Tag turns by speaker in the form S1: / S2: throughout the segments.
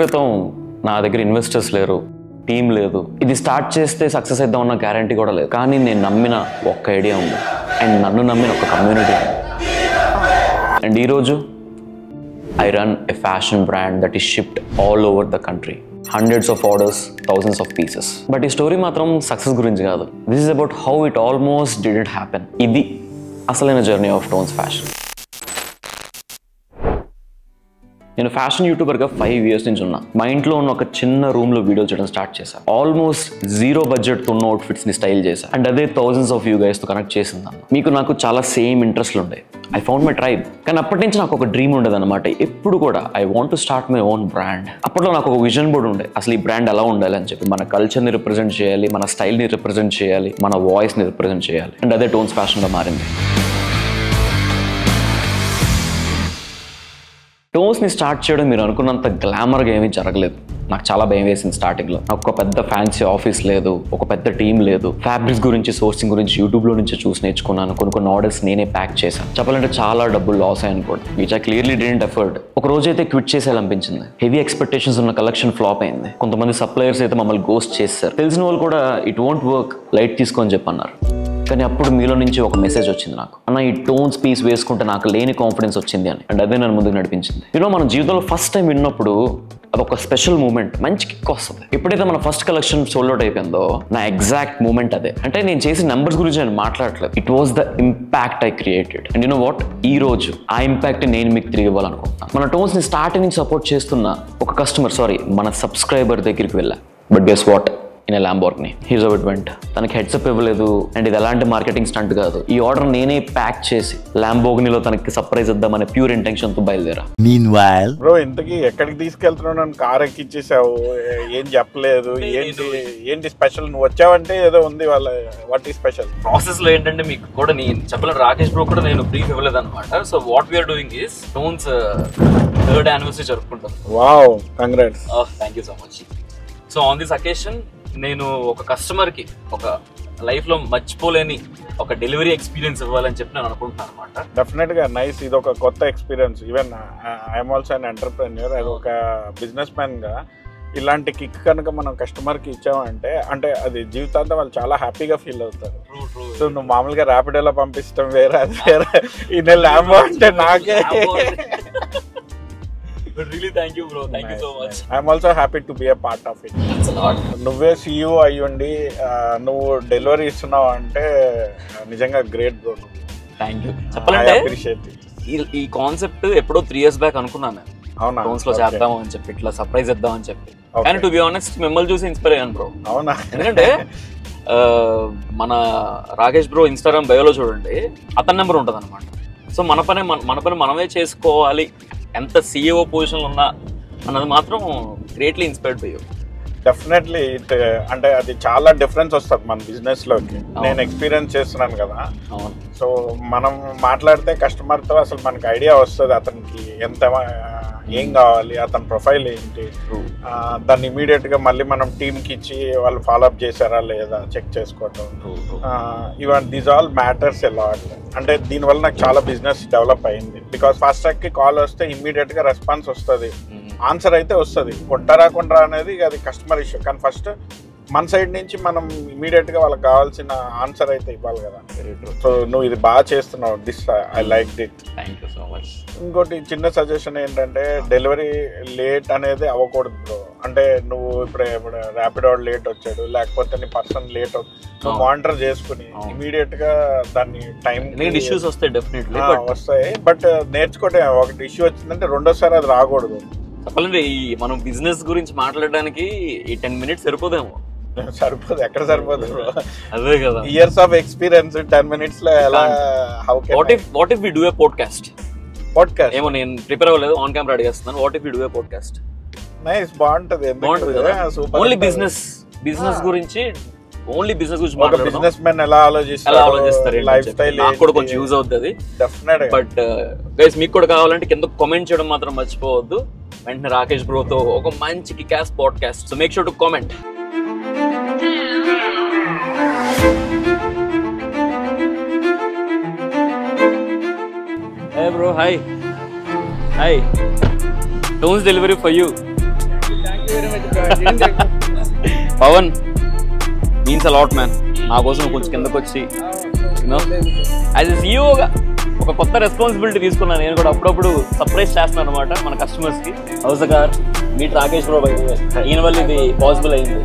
S1: క్రితం నా దగ్గర ఇన్వెస్టర్స్ లేరు, టీం లేదు, ఇది స్టార్ట్ చేస్తే సక్సెస్ అయిద్దాం అన్న గ్యారంటీ కూడా లేదు. కానీ నేను నమ్మిన ఒక్క ఐడియా ఉంది అండ్ నన్ను నమ్మిన ఒక కమ్యూనిటీ ఉంది. అండ్ ఈరోజు I run a fashion brand that is shipped all over the country. Hundreds of orders, thousands of pieces. But ఈ స్టోరీ మాత్రం సక్సెస్ గురించి కాదు. This is about how it almost didn't happen. ఇది అసలైన journey of tones fashion. నేను fashion యూట్యూబర్గా 5 years నుంచి ఉన్నా. మా ఇంట్లో ఉన్న ఒక చిన్న రూమ్లో వీడియో చేయడం స్టార్ట్ చేశాను. ఆల్మోస్ట్ 0 బడ్జెట్తో ఉన్న అవుట్ఫిట్స్ని స్టైల్ చేశాను. అండ్ అదే థౌజండ్స్ ఆఫ్ యూ గైస్తో కనెక్ట్ చేసింది. నాకు చాలా సేమ్ ఇంట్రెస్ట్లు ఉండే. I found my tribe. కానీ అప్పటి నుంచి నాకు ఒక డ్రీమ్ ఉండదు అనమాట. ఎప్పుడు కూడా I want to start my own brand. అప్పట్లో నాకు ఒక విజన్ బోర్డ్ ఉండే, అసలు ఈ బ్రాండ్ ఎలా ఉండాలి అని చెప్పి. మన కల్చర్ని రిప్రజెంట్ చేయాలి, మన స్టైల్ని రిప్రజెంట్ చేయాలి, మన వాయిస్ని రిప్రజెంట్ చేయాలి. అండ్ అదే టోన్స్ ఫ్యాషన్గా మారింది. టోన్స్ని స్టార్ట్ చేయడం మీరు అనుకున్నంత గ్లామర్గా ఏమీ జరగలేదు. నాకు చాలా భయం వేసింది స్టార్టింగ్లో. నాకు ఒక పెద్ద ఫ్యాన్సీ ఆఫీస్ లేదు, ఒక పెద్ద టీం లేదు. ఫ్యాబ్రిక్స్ గురించి, సోర్సింగ్ గురించి యూట్యూబ్లో నుంచి చూసి నేర్చుకున్నాను. కొన్ని ఆర్డర్స్ నేనే ప్యాక్ చేశాను. చెప్పాలంటే చాలా డబ్బులు లాస్ అయ్యాను కూడా, which I clearly didn't afford. ఒక రోజు అయితే క్విట్ చేసేయాలనిపించింది. హెవీ ఎక్స్పెక్టేషన్స్ ఉన్న కలెక్షన్ ఫ్లాప్ అయింది. కొంతమంది సప్లయర్స్ అయితే మమ్మల్ని గోస్ట్ చేశారు. తెలిసిన వాళ్ళు కూడా ఇట్ వోంట్ వర్క్, లైట్ తీసుకొని చెప్పన్నారు. కానీ అప్పుడు మీలో నుంచి ఒక మెసేజ్ వచ్చింది నాకు, అన్న ఈ టోన్స్ పీస్ వేసుకుంటే నాకు లేని కాన్ఫిడెన్స్ వచ్చింది అని. అండ్ అదే నన్ను ముందుకు నడిపించింది. మన జీవితంలో ఫస్ట్ టైం విన్నప్పుడు అదొక స్పెషల్ మూమెంట్, మంచి కిక్ వస్తుంది. ఎప్పుడైతే మన ఫస్ట్ కలెక్షన్ సోల్డ్ అవుట్ అయిపోయిందో నా ఎగ్జాక్ట్ మూమెంట్ అదే. అంటే నేను చేసిన నెంబర్స్ గురించి నేను మాట్లాడలేదు. It was the impact I created. And what, ఈ రోజు ఆ ఇంపాక్ట్ నేను మీకు తిరిగి ఇవ్వాలనుకుంటున్నాను. మన టోన్స్ని స్టార్టింగ్ నుంచి సపోర్ట్ చేస్తున్న ఒక కస్టమర్, మన సబ్స్క్రైబర్ దగ్గరికి వెళ్ళా. But guess what, in a Lamborghini. He's how it went. తనకి హెడ్సప్ ఇవ్వలేదు. అండ్ ఇది ఎలాంటి మార్కెటింగ్ స్టంట్ కాదు. ఈ ఆర్డర్ నేనే ప్యాక్ చేసి ల్యాంబోర్గినిలో తనకి సర్ప్రైజ్ ఇద్దామనే ప్యూర్ ఇంటెన్షన్ తో బయలుదేరా.
S2: మీన్వైల్ బ్రో, ఇంతకీ ఎక్కడికి తీసుకెళ్తున్నావు? కార్ ఎక్కిచ్చేసావు, ఏం చెప్పలేదు. ఏంటి స్పెషల్? నువ్వు వచ్చావంటే ఏదో ఉంది వాళ్ళ. వాట్ ఈ స్పెషల్?
S3: ప్రాసెస్ లో ఏంటంటే మీకు కూడా నేను చెప్పలేదు, రాకేష్ బ్రో కూడా నేను బ్రీఫ్ ఇవ్వలేదు అనమాట. So what we're doing is Tones 3rd anniversary జరుపుకుంటాం.
S2: Wow, congrats.
S3: Thank you so much. So on this occasion నేను ఒక కస్టమర్కి ఒక లైఫ్లో మర్చిపోలేని ఒక డెలివరీ ఎక్స్పీరియన్స్ ఇవ్వాలని చెప్పి నేను అనుకుంటున్నాను అనమాట.
S2: డెఫినెట్ గా నైస్. ఇది ఒక కొత్త experience. Even I'm also an entrepreneur. అది ఒక బిజినెస్ మ్యాన్ గా ఇలాంటి కిక్ కనుక మనం కస్టమర్ కి ఇచ్చామంటే అంటే అది జీవితాంతం వాళ్ళు చాలా హ్యాపీగా ఫీల్ అవుతారు. సో నువ్వు మామూలుగా ర్యాపిడోలో పంపిస్తాం వేరే, అది వేరే. ఈ నెల ల్యాంబో అంటే నాకే.
S3: Really, thank you, bro. Thank you so much.
S2: I'm also happy to be a part of it.
S3: Thanks a lot.
S2: నువ్వే CEO అయ్యుండి నువ్వు డెలివరీ ఇస్తున్నావు అంటే నిజంగా గ్రేట్ బ్రో.
S3: Thank you. చెప్పాలంటే
S2: అప్రిషియేట్
S3: ఈ కాన్సెప్ట్ ఎప్పుడో 3 years బ్యాక్ అనుకున్నాను.
S2: అవునా?
S3: టోన్స్ లో చేద్దాం అని చెప్పి, ఇట్లా సర్ప్రైజ్ ఇద్దాం అని చెప్పి. కానీ టు బి ఆనెస్ట్ మిమ్మల్ని చూసి ఇన్స్పైర్ అయ్యాను బ్రో.
S2: అవునా?
S3: ఎందుకంటే మన రాకేష్ బ్రో ఇన్స్టాగ్రామ్ బయోలో చూడండి, అతని నెంబర్ ఉంటుంది అనమాట. సో మన పని మనమే చేసుకోవాలి, ఎంత CEO పొజిషన్లో ఉన్నా అన్నది మాత్రం greatly inspired by you.
S2: Definitely it అంటే అది చాలా డిఫరెన్స్ వస్తుంది మన బిజినెస్ లోకి. నేను ఎక్స్పీరియన్స్ చేస్తున్నాను కదా. సో మనం మాట్లాడితే కస్టమర్తో అసలు మనకి ఐడియా వస్తుంది, అతనికి ఎంత ఏం కావాలి, అతని ప్రొఫైల్ ఏంటి. దాన్ని ఇమీడియట్ గా మళ్ళీ మనం టీమ్కి ఇచ్చి వాళ్ళు ఫాలోఅప్ చేశారా లేదా చెక్ చేసుకోవటం. Even these all matters a lot. అంటే దీనివల్ల నాకు చాలా బిజినెస్ డెవలప్ అయింది. బికాస్ ఫాస్ట్ ట్రాక్ కి కాల్ వస్తే ఇమ్మీడియట్ గా రెస్పాన్స్ వస్తుంది, ఆన్సర్ అయితే వస్తుంది. కొంటారా అనేది అది కస్టమర్ ఇష్యూ. కానీ ఫస్ట్ మన సైడ్ నుంచి మనం ఇమీడియట్ గా వాళ్ళకి కావాల్సిన ఆన్సర్ అయితే ఇవ్వాలి కదా. సో నువ్వు ఇది బాగా చేస్తున్నావు. This I like it.
S3: Thank you so much.
S2: ఇంకోటి చిన్న సజెషన్ ఏంటంటే డెలివరీ లేట్ అనేది అవ్వకూడదు బ్రో. అంటే నువ్వు ఇప్పుడు ర్యాపిడో లేట్ వచ్చాడు, లేకపోతే నీ పర్సన్ లేట్ అవుతుంది, మానిటర్ చేసుకుని ఇమీడియట్ గా దాన్ని టైం
S3: ఇష్యూస్ వస్తాయి, డెఫినెట్లీ
S2: వస్తాయి. బట్ నేర్చుకోవటం, ఒకటి ఇష్యూ వచ్చిందంటే రెండోసారి అది రాకూడదు.
S3: చెప్పాలంటే ఈ మనం బిజినెస్ గురించి మాట్లాడడానికి ఈ 10 minutes సరిపోదేమో.
S2: సరిపోదు, ఎక్కడ సరిపోదు బ్రో.
S3: అదే కదా,
S2: ఇయర్స్ ఆఫ్ ఎక్స్పీరియన్స్ 10 minutes లో ఎలా.
S3: What if we do a podcast? ఏమో నేను ప్రిపేర్ అవ్వలేదు, ఆన్ కెమెరా అడిగేస్తున్నాను. What if we do a podcast?
S2: Nice, బాగుంటది
S3: కదా. ఓన్లీ బిజినెస్ గురించి, ఓన్లీ బిజినెస్ గురించి
S2: మాట్లాడదాం. బిజినెస్ మెన్ ఎలా ఆలోచిస్తారు, లైఫ్ స్టైల్
S3: నాకు కూడా కొంచెం యూజ్ అవుతుంది.
S2: డెఫినెట్.
S3: బట్ గైస్ మీకు కూడా కావాలంటే కింద కామెంట్ చేయడం మాత్రం మర్చిపోవద్దు. వెంటనే రాకేష్ బ్రోతో ఒక మంచి kickass podcast. So make sure to comment. Hey bro, hi. Tones delivery for you. Pavan means a lot man. నా కోసం కొంచెం కిందకు వచ్చి యాజ్ ఎ సీఈఓగా ఒక కొత్త రెస్పాన్సిబిలిటీ తీసుకున్నాను. నేను కూడా అప్పుడప్పుడు సర్ప్రైజ్ చేస్తున్నాను అనమాట మన కస్టమర్స్కి. హౌస్ గారు మీట్ రాకేష్ బ్రో బై ఈయన వల్ల ఇది పాసిబుల్ అయింది.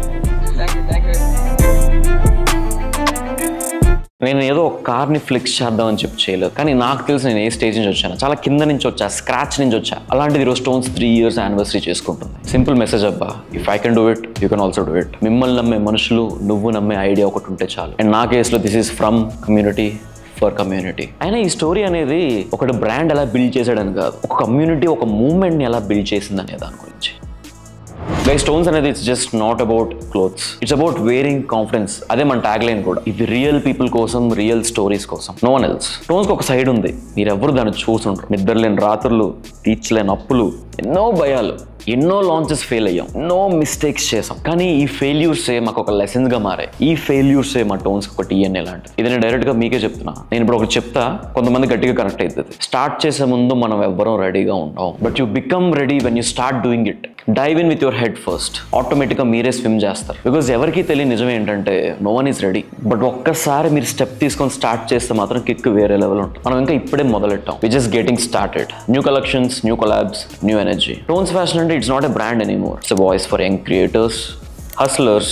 S1: నేను ఏదో ఒక కార్ని ఫ్లిక్స్ చేద్దామని చెప్పి చేయలేదు, కానీ నాకు తెలిసి నేను ఏ స్టేజ్ నుంచి వచ్చాను, చాలా కింద నుంచి వచ్చా, స్క్రాచ్ నుంచి వచ్చా. అలాంటిది ఈరోజు స్టోన్స్ 3 years యానివర్సరీ చేసుకుంటుంది. సింపుల్ మెసేజ్ అబ్బా, if I can do it you can also do it. మిమ్మల్ని నమ్మే మనుషులు, నువ్వు నమ్మే ఐడియా ఒకటి ఉంటే చాలు. అండ్ నా కేసులో this is from community for community. అయినా ఈ స్టోరీ అనేది ఒకటి బ్రాండ్ ఎలా బిల్డ్ చేశాడని కాదు, ఒక కమ్యూనిటీ ఒక మూవ్మెంట్ని ఎలా బిల్డ్ చేసింది అనే దాని గురించి. గైస్, స్టోన్స్ అనేది it's just not about clothes, it's about wearing confidence. అదే మన ట్యాగ్ లైన్ కూడా. ఇది రియల్ పీపుల్ కోసం, రియల్ స్టోరీస్ కోసం, నో వన్ ఎల్స్. స్టోన్స్కి ఒక సైడ్ ఉంది, మీరెవరు దాన్ని చూసుంటారు. నిద్రలేని రాత్రులు, తీర్చలేని అప్పులు, ఎన్నో భయాలు, ఎన్నో లాంచెస్ ఫెయిల్ అయ్యాం, ఎన్నో మిస్టేక్స్ చేసాం. కానీ ఈ ఫెయిల్యూర్సే మాకు ఒక లెసన్స్గా మారాయి. ఈ ఫెయిల్యూర్సే మా టోన్స్ ఒక టీఎన్ఏ లాంటి. ఇది నేను డైరెక్ట్గా మీకే చెప్తున్నా. నేను ఇప్పుడు ఒకటి చెప్తా, కొంతమంది గట్టిగా కనెక్ట్ అవుతుంది. స్టార్ట్ చేసే ముందు మనం ఎవ్వరం రెడీగా ఉంటాం, but you become ready when you start doing it. Dive in with your head first. ఆటోమేటిక్గా మీరే స్విమ్ చేస్తారు. బికాజ్ ఎవరికి తెలియని నిజం ఏంటంటే no one is ready. But ఒక్కసారి మీరు స్టెప్ తీసుకొని స్టార్ట్ చేస్తే మాత్రం కిక్ వేరే లెవెల్ ఉంటుంది. మనం ఇంకా ఇప్పుడే మొదలెట్టాం. We just getting started. New collections, new collabs, new energy. Tones fashion అంటే it's not a brand anymore. It's a voice for young creators, hustlers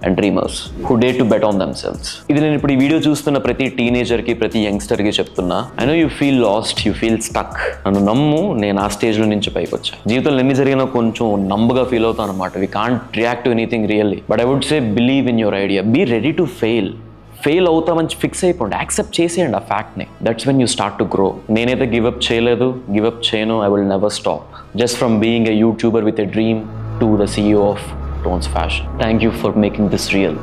S1: and dreamers who dare to bet on themselves. ఇది నేను ఇప్పుడు ఈ video చూస్తున్న ప్రతి టీనేజర్కి, ప్రతి యంగ్స్టర్కి చెప్తున్నా. I know you feel last, you feel stuck. నన్ను నమ్ము, నేను ఆ స్టేజ్లో నుంచి పైకి వచ్చా. జీవితంలో ఎన్ని జరిగినా కొంచెం నంబుగా ఫీల్ అవుతాను అనమాట. We can't react to anything really, but I would say believe in your idea. Be ready to fail అవుతామని ఫిక్స్ అయిపోండి, యాక్సెప్ట్ చేసేయండి ఆ ఫ్యాక్ట్ని. That's when you start to grow. నేనైతే గివప్ చేయలేదు, గివప్ చేయను. I will never stop. Just from being a YouTuber with a dream to the CEO of Tones Fashion. Thank you for making this real.